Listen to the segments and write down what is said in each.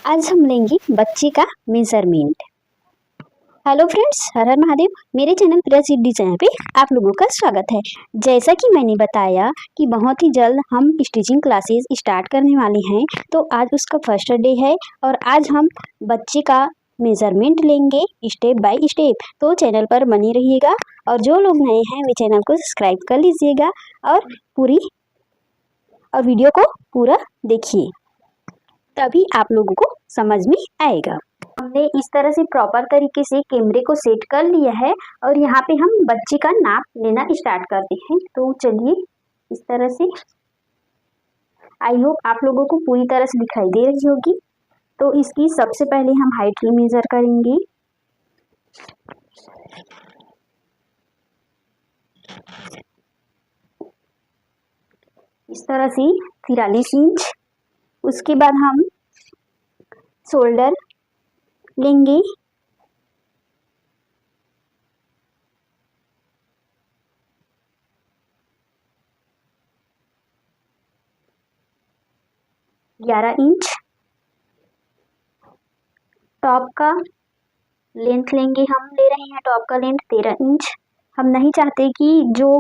आज हम लेंगे बच्चे का मेजरमेंट। हेलो फ्रेंड्स, हर हर महादेव। मेरे चैनल प्रिया सिद्धि चैनल पे आप लोगों का स्वागत है। जैसा कि मैंने बताया कि बहुत ही जल्द हम स्टिचिंग क्लासेस स्टार्ट करने वाले हैं, तो आज उसका फर्स्ट डे है और आज हम बच्चे का मेजरमेंट लेंगे स्टेप बाय स्टेप। तो चैनल पर बने रहिएगा और जो लोग नए हैं वे चैनल को सब्सक्राइब कर लीजिएगा और वीडियो को पूरा देखिए, तभी आप लोगों को समझ में आएगा। हमने इस तरह से प्रॉपर तरीके से कैमरे को सेट कर लिया है और यहाँ पे हम बच्चे का नाप लेना स्टार्ट करते हैं। तो चलिए, इस तरह से आई होप आप लोगों को पूरी तरह से दिखाई दे रही होगी। तो इसकी सबसे पहले हम हाइट मेजर करेंगे। इस तरह से 43 इंच। उसके बाद हम शोल्डर लेंगे। ग्यारह इंच। टॉप का लेंथ लेंगे, हम ले रहे हैं टॉप का लेंथ 13 इंच। हम नहीं चाहते कि जो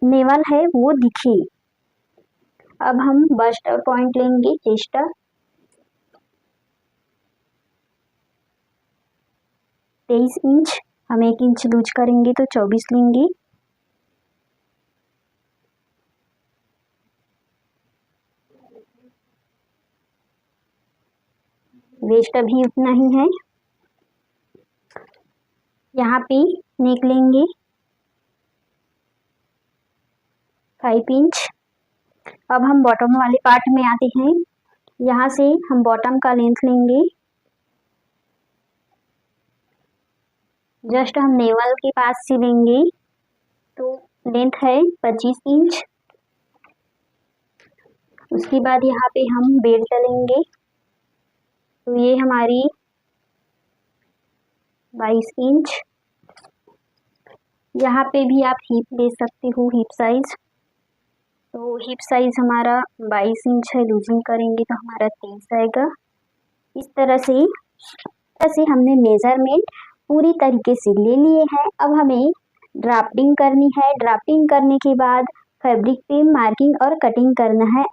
नेवल है वो दिखे। अब हम बस्ट पॉइंट लेंगे, चेस्ट 23 इंच। हम 1 इंच लूज करेंगे तो 24 लेंगे। वेस्ट भी उतना ही है। यहाँ पे नेक लेंगे 5 इंच। अब हम बॉटम वाले पार्ट में आते हैं। यहाँ से हम बॉटम का लेंथ लेंगे, जस्ट हम नेवल के पास से लेंगे। तो लेंथ है 25 इंच। उसके बाद यहाँ पे हम बेल्ट लेंगे, तो ये हमारी 22 इंच। यहाँ पे भी आप हिप ले सकते हो, हिप साइज। तो हिप साइज हमारा 22 इंच है, लूजिंग करेंगे तो हमारा 23 आएगा। इस तरह से हमने मेजरमेंट पूरी तरीके से ले लिए हैं। अब हमें ड्राफ्टिंग करनी है। ड्राफ्टिंग करने के बाद फैब्रिक पे मार्किंग और कटिंग करना है।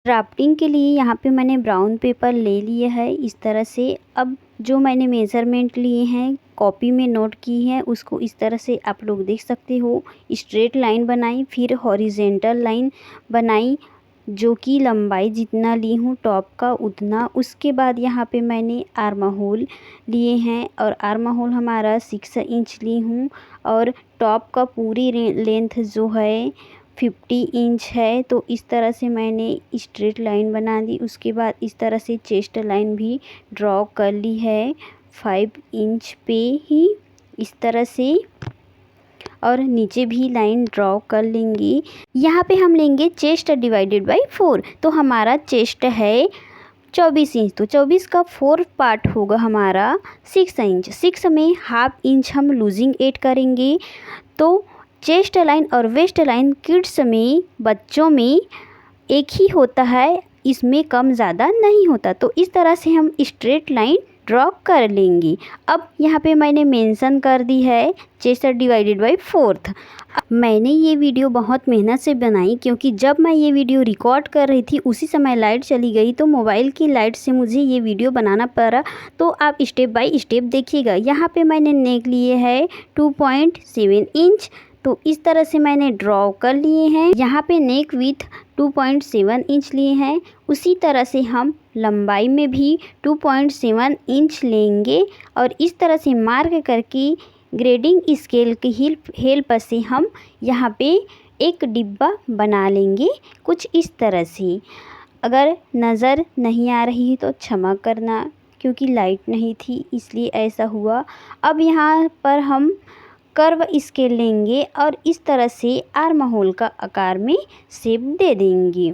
ड्राफ्टिंग के लिए यहाँ पे मैंने ब्राउन पेपर ले लिया है इस तरह से। अब जो मैंने मेज़रमेंट लिए हैं कॉपी में नोट की है, उसको इस तरह से आप लोग देख सकते हो। स्ट्रेट लाइन बनाई, फिर हॉरिजेंटल लाइन बनाई, जो कि लंबाई जितना ली हूँ टॉप का उतना। उसके बाद यहाँ पे मैंने आर्म होल लिए हैं और आर्म होल हमारा 6 इंच ली हूँ और टॉप का पूरी लेंथ जो है 50 इंच है। तो इस तरह से मैंने स्ट्रेट लाइन बना दी। उसके बाद इस तरह से चेस्ट लाइन भी ड्रॉ कर ली है 5 इंच पे ही, इस तरह से। और नीचे भी लाइन ड्रॉ कर लेंगी। यहाँ पे हम लेंगे चेस्ट डिवाइडेड बाय 4। तो हमारा चेस्ट है 24 इंच, तो 24 का 4 पार्ट होगा हमारा 6 इंच। 6 में हाफ इंच हम लूजिंग ऐड करेंगे। तो चेस्ट लाइन और वेस्ट लाइन किड्स में, बच्चों में एक ही होता है, इसमें कम ज़्यादा नहीं होता। तो इस तरह से हम स्ट्रेट लाइन ड्रॉ कर लेंगे। अब यहाँ पे मैंने मेंशन कर दी है चेस्ट डिवाइडेड बाय 4। मैंने ये वीडियो बहुत मेहनत से बनाई, क्योंकि जब मैं ये वीडियो रिकॉर्ड कर रही थी उसी समय लाइट चली गई, तो मोबाइल की लाइट से मुझे ये वीडियो बनाना पड़ा। तो आप स्टेप बाय स्टेप देखिएगा। यहाँ पे मैंने नेक लिए है 2.7 इंच। तो इस तरह से मैंने ड्रॉ कर लिए हैं। यहाँ पे नेक विथ 2.7 इंच लिए हैं। उसी तरह से हम लंबाई में भी 2.7 इंच लेंगे और इस तरह से मार्क करके ग्रेडिंग स्केल की हेल्प से हम यहाँ पे एक डिब्बा बना लेंगे कुछ इस तरह से। अगर नज़र नहीं आ रही है तो क्षमा करना, क्योंकि लाइट नहीं थी इसलिए ऐसा हुआ। अब यहाँ पर हम कर्व स्केल लेंगे और इस तरह से आर्म होल का आकार में शेप दे देंगे।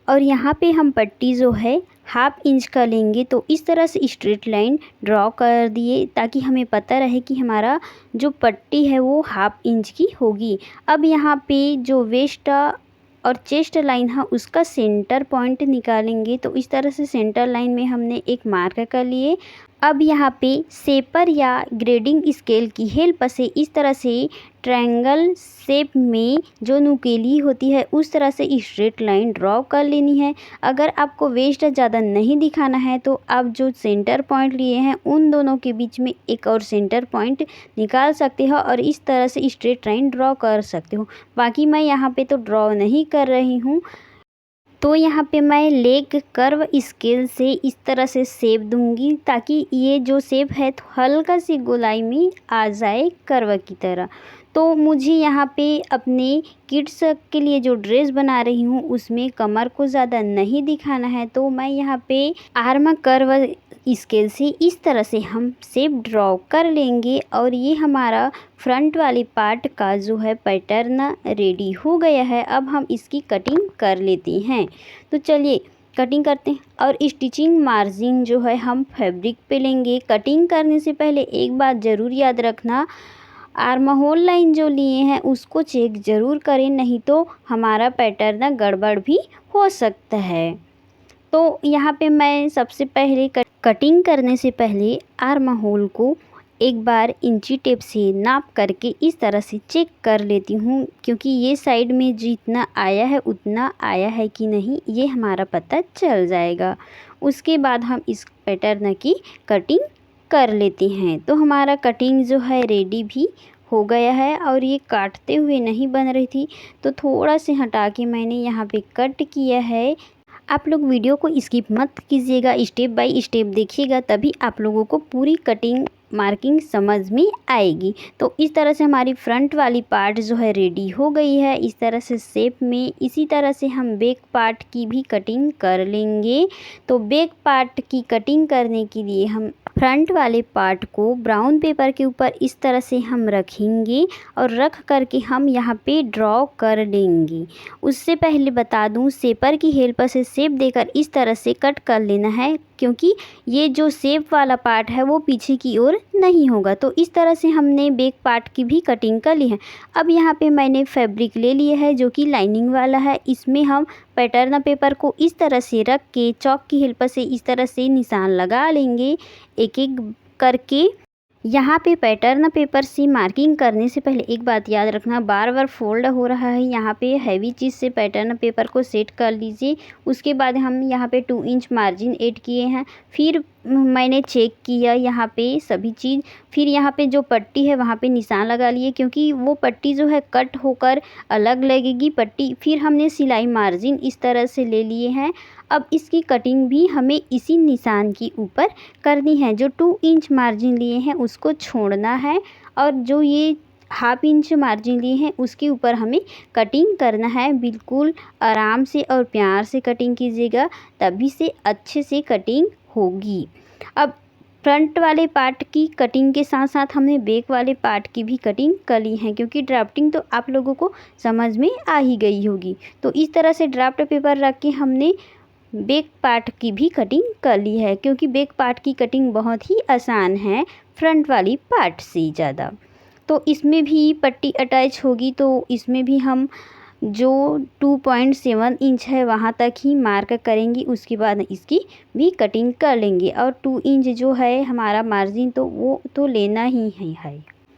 और यहाँ पे हम पट्टी जो है हाफ इंच का लेंगे। तो इस तरह से स्ट्रेट लाइन ड्रॉ कर दिए, ताकि हमें पता रहे कि हमारा जो पट्टी है वो हाफ इंच की होगी। अब यहाँ पे जो वेस्ट और चेस्ट लाइन है उसका सेंटर पॉइंट निकालेंगे। तो इस तरह से सेंटर लाइन में हमने एक मार्क कर लिए। अब यहाँ पे शेपर या ग्रेडिंग स्केल की हेल्प से इस तरह से ट्रायंगल शेप में जो नुकीली होती है उस तरह से स्ट्रेट लाइन ड्रॉ कर लेनी है। अगर आपको वेस्ट ज़्यादा नहीं दिखाना है तो आप जो सेंटर पॉइंट लिए हैं उन दोनों के बीच में एक और सेंटर पॉइंट निकाल सकते हो और इस तरह से स्ट्रेट लाइन ड्रॉ कर सकते हो। बाकी मैं यहाँ पे तो ड्रॉ नहीं कर रही हूँ। तो यहाँ पे मैं लेग कर्व स्केल से इस तरह से शेप दूंगी ताकि ये जो शेप है तो हल्का सी गोलाई में आ जाए कर्व की तरह। तो मुझे यहाँ पे अपने किड्स के लिए जो ड्रेस बना रही हूँ उसमें कमर को ज़्यादा नहीं दिखाना है, तो मैं यहाँ पे आर्म कर्व स्केल से इस तरह से हम शेप ड्रॉ कर लेंगे। और ये हमारा फ्रंट वाली पार्ट का जो है पैटर्न रेडी हो गया है। अब हम इसकी कटिंग कर लेते हैं। तो चलिए कटिंग करते हैं। और स्टिचिंग मार्जिन जो है हम फैब्रिक पे लेंगे। कटिंग करने से पहले एक बात ज़रूर याद रखना, आर्म होल लाइन जो लिए हैं उसको चेक ज़रूर करें, नहीं तो हमारा पैटर्न गड़बड़ भी हो सकता है। तो यहाँ पे मैं सबसे पहले कटिंग करने से पहले आर्म होल को एक बार इंची टेप से नाप करके इस तरह से चेक कर लेती हूँ, क्योंकि ये साइड में जितना आया है उतना आया है कि नहीं ये हमारा पता चल जाएगा। उसके बाद हम इस पैटर्न की कटिंग कर लेते हैं। तो हमारा कटिंग जो है रेडी भी हो गया है और ये काटते हुए नहीं बन रही थी, तो थोड़ा से हटा के मैंने यहाँ पे कट किया है। आप लोग वीडियो को स्किप मत कीजिएगा, स्टेप बाय स्टेप देखिएगा, तभी आप लोगों को पूरी कटिंग मार्किंग समझ में आएगी। तो इस तरह से हमारी फ्रंट वाली पार्ट जो है रेडी हो गई है इस तरह से शेप में। इसी तरह से हम बैक पार्ट की भी कटिंग कर लेंगे। तो बैक पार्ट की कटिंग करने के लिए हम फ्रंट वाले पार्ट को ब्राउन पेपर के ऊपर इस तरह से हम रखेंगे और रख करके हम यहाँ पे ड्रॉ कर लेंगे। उससे पहले बता दूँ, शेपर की हेल्प से शेप देकर इस तरह से कट कर लेना है, क्योंकि ये जो शेप वाला पार्ट है वो पीछे की ओर नहीं होगा। तो इस तरह से हमने बैक पार्ट की भी कटिंग कर ली है। अब यहाँ पे मैंने फैब्रिक ले लिया है जो कि लाइनिंग वाला है। इसमें हम पैटर्न पेपर को इस तरह से रख के चॉक की हेल्प से इस तरह से निशान लगा लेंगे एक एक करके। यहाँ पे पैटर्न पेपर से मार्किंग करने से पहले एक बात याद रखना, बार बार फोल्ड हो रहा है, यहाँ पे हैवी चीज़ से पैटर्न पेपर को सेट कर लीजिए। उसके बाद हम यहाँ पे 2 इंच मार्जिन ऐड किए हैं। फिर मैंने चेक किया यहाँ पे सभी चीज़। फिर यहाँ पे जो पट्टी है वहाँ पे निशान लगा लिए, क्योंकि वो पट्टी जो है कट होकर अलग लगेगी पट्टी। फिर हमने सिलाई मार्जिन इस तरह से ले लिए हैं। अब इसकी कटिंग भी हमें इसी निशान के ऊपर करनी है। जो 2 इंच मार्जिन लिए हैं उसको छोड़ना है और जो ये हाफ इंच मार्जिन लिए हैं उसके ऊपर हमें कटिंग करना है। बिल्कुल आराम से और प्यार से कटिंग कीजिएगा, तभी से अच्छे से कटिंग होगी। अब फ्रंट वाले पार्ट की कटिंग के साथ साथ हमने बैक वाले पार्ट की भी कटिंग कर ली है, क्योंकि ड्राफ्टिंग तो आप लोगों को समझ में आ ही गई होगी। तो इस तरह से ड्राफ्ट पेपर रख के हमने बैक पार्ट की भी कटिंग कर ली है, क्योंकि बैक पार्ट की कटिंग बहुत ही आसान है फ्रंट वाली पार्ट से ज़्यादा। तो इसमें भी पट्टी अटैच होगी, तो इसमें भी हम जो 2.7 इंच है वहाँ तक ही मार्क करेंगे। उसके बाद इसकी भी कटिंग कर लेंगे। और 2 इंच जो है हमारा मार्जिन तो वो तो लेना ही है।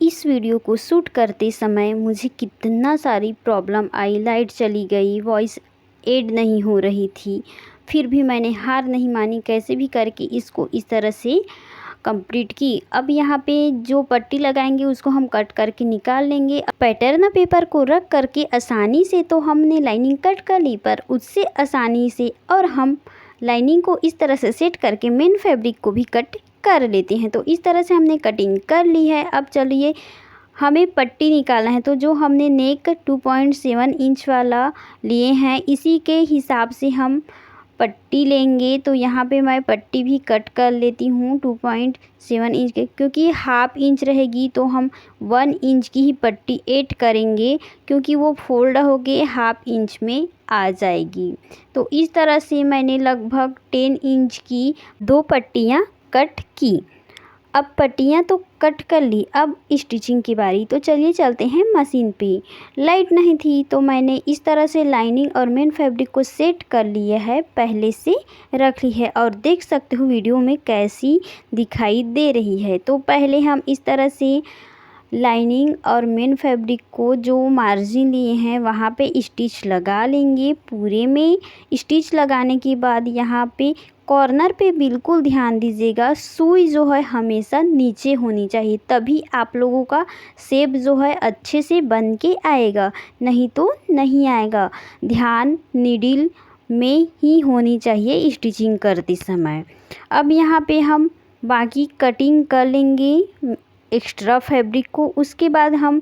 इस वीडियो को शूट करते समय मुझे कितना सारी प्रॉब्लम आई, लाइट चली गई, वॉइस ऐड नहीं हो रही थी, फिर भी मैंने हार नहीं मानी, कैसे भी करके इसको इस तरह से कंप्लीट की। अब यहाँ पे जो पट्टी लगाएंगे उसको हम कट करके निकाल लेंगे। पैटर्न पेपर को रख करके आसानी से तो हमने लाइनिंग कट कर ली, पर उससे आसानी से और हम लाइनिंग को इस तरह से सेट करके मेन फैब्रिक को भी कट कर लेते हैं। तो इस तरह से हमने कटिंग कर ली है। अब चलिए हमें पट्टी निकालना है। तो जो हमने नेक 2.7 इंच वाला लिए हैं इसी के हिसाब से हम पट्टी लेंगे। तो यहाँ पे मैं पट्टी भी कट कर लेती हूँ 2.7 इंच के, क्योंकि हाफ इंच रहेगी तो हम 1 इंच की ही पट्टी ऐड करेंगे, क्योंकि वो फोल्ड होके हाफ इंच में आ जाएगी। तो इस तरह से मैंने लगभग 10 इंच की 2 पट्टियाँ कट की। अब पट्टियाँ तो कट कर ली, अब स्टिचिंग की बारी। तो चलिए चलते हैं मशीन पे। लाइट नहीं थी तो मैंने इस तरह से लाइनिंग और मेन फैब्रिक को सेट कर लिया है, पहले से रख ली है और देख सकते हो वीडियो में कैसी दिखाई दे रही है। तो पहले हम इस तरह से लाइनिंग और मेन फैब्रिक को जो मार्जिन लिए हैं वहाँ पे स्टिच लगा लेंगे। पूरे में स्टिच लगाने के बाद यहाँ पे कॉर्नर पे बिल्कुल ध्यान दीजिएगा, सुई जो है हमेशा नीचे होनी चाहिए, तभी आप लोगों का शेप जो है अच्छे से बन के आएगा, नहीं तो नहीं आएगा। ध्यान नीडल में ही होनी चाहिए स्टिचिंग करते समय। अब यहाँ पे हम बाकी कटिंग कर लेंगे एक्स्ट्रा फैब्रिक को। उसके बाद हम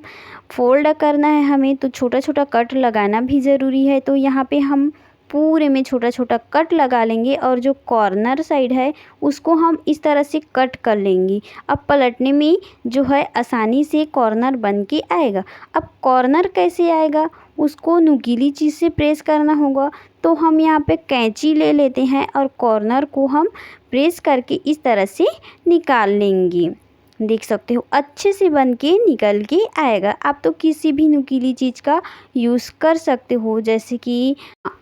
फोल्ड करना है हमें, तो छोटा छोटा कट लगाना भी ज़रूरी है। तो यहाँ पे हम पूरे में छोटा छोटा कट लगा लेंगे और जो कॉर्नर साइड है उसको हम इस तरह से कट कर लेंगे। अब पलटने में जो है आसानी से कॉर्नर बन के आएगा। अब कॉर्नर कैसे आएगा, उसको नुकीली चीज़ से प्रेस करना होगा। तो हम यहाँ पे कैंची ले लेते हैं और कॉर्नर को हम प्रेस करके इस तरह से निकाल लेंगे। देख सकते हो अच्छे से बन के निकल के आएगा। आप तो किसी भी नुकीली चीज़ का यूज़ कर सकते हो, जैसे कि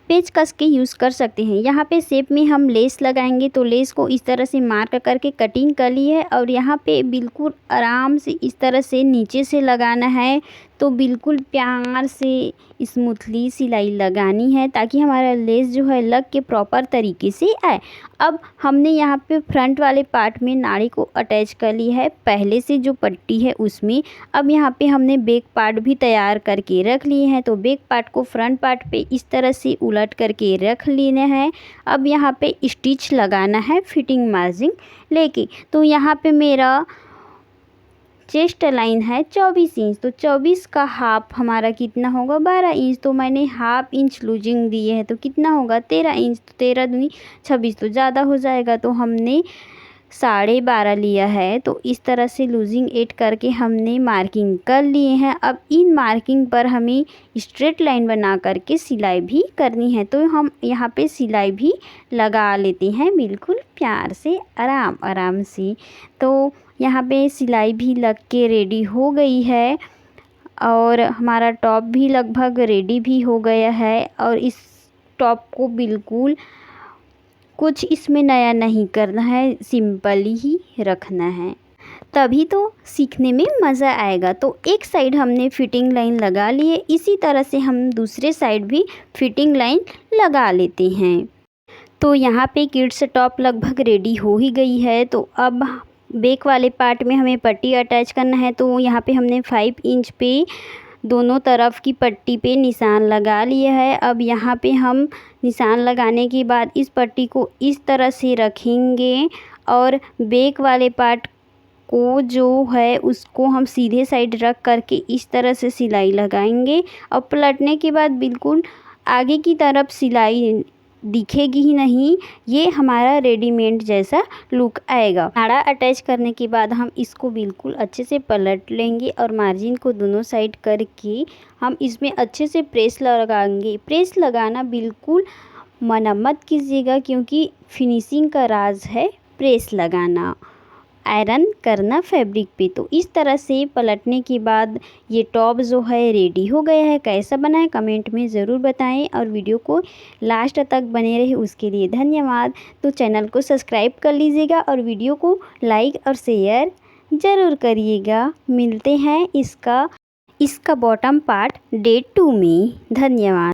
पेचकस के यूज़ कर सकते हैं। यहाँ पे शेप में हम लेस लगाएंगे, तो लेस को इस तरह से मार्क करके कटिंग कर ली है और यहाँ पे बिल्कुल आराम से इस तरह से नीचे से लगाना है। तो बिल्कुल प्यार से स्मूथली सिलाई लगानी है ताकि हमारा लेस जो है लग के प्रॉपर तरीके से आए। अब हमने यहाँ पे फ्रंट वाले पार्ट में नाड़ी को अटैच कर ली है पहले से जो पट्टी है उसमें। अब यहाँ पे हमने बैक पार्ट भी तैयार करके रख लिए हैं, तो बैक पार्ट को फ्रंट पार्ट पे इस तरह से उलट करके रख लेना है। अब यहाँ पे स्टिच लगाना है फिटिंग मार्जिन लेके। तो यहाँ पे मेरा चेस्ट लाइन है 24 इंच, तो 24 का हाफ हमारा कितना होगा 12 इंच। तो मैंने हाफ इंच लूजिंग दी है, तो कितना होगा 13 इंच। तो 13 दूनी 26 तो ज़्यादा हो जाएगा, तो हमने 12.5 लिया है। तो इस तरह से लूजिंग ऐड करके हमने मार्किंग कर लिए हैं। अब इन मार्किंग पर हमें स्ट्रेट लाइन बना करके सिलाई भी करनी है। तो हम यहाँ पे सिलाई भी लगा लेते हैं बिल्कुल प्यार से आराम आराम से। तो यहाँ पे सिलाई भी लग के रेडी हो गई है और हमारा टॉप भी लगभग रेडी भी हो गया है। और इस टॉप को बिल्कुल कुछ इसमें नया नहीं करना है, सिंपल ही रखना है, तभी तो सीखने में मज़ा आएगा। तो एक साइड हमने फिटिंग लाइन लगा ली है, इसी तरह से हम दूसरे साइड भी फिटिंग लाइन लगा लेते हैं। तो यहाँ पे किड्स टॉप लगभग रेडी हो ही गई है। तो अब बैक वाले पार्ट में हमें पट्टी अटैच करना है। तो यहाँ पे हमने 5 इंच पे दोनों तरफ की पट्टी पे निशान लगा लिया है। अब यहाँ पे हम निशान लगाने के बाद इस पट्टी को इस तरह से रखेंगे और बैक वाले पार्ट को जो है उसको हम सीधे साइड रख करके इस तरह से सिलाई लगाएंगे। और पलटने के बाद बिल्कुल आगे की तरफ सिलाई दिखेगी ही नहीं, ये हमारा रेडीमेड जैसा लुक आएगा। नाड़ा अटैच करने के बाद हम इसको बिल्कुल अच्छे से पलट लेंगे और मार्जिन को दोनों साइड करके हम इसमें अच्छे से प्रेस लगाएंगे। प्रेस लगाना बिल्कुल मना मत कीजिएगा, क्योंकि फिनिशिंग का राज है प्रेस लगाना, आयरन करना फैब्रिक पे। तो इस तरह से पलटने के बाद ये टॉप जो है रेडी हो गया है। कैसा बना है कमेंट में ज़रूर बताएं और वीडियो को लास्ट तक बने रहे उसके लिए धन्यवाद। तो चैनल को सब्सक्राइब कर लीजिएगा और वीडियो को लाइक और शेयर ज़रूर करिएगा। मिलते हैं इसका बॉटम पार्ट डे 2 में। धन्यवाद।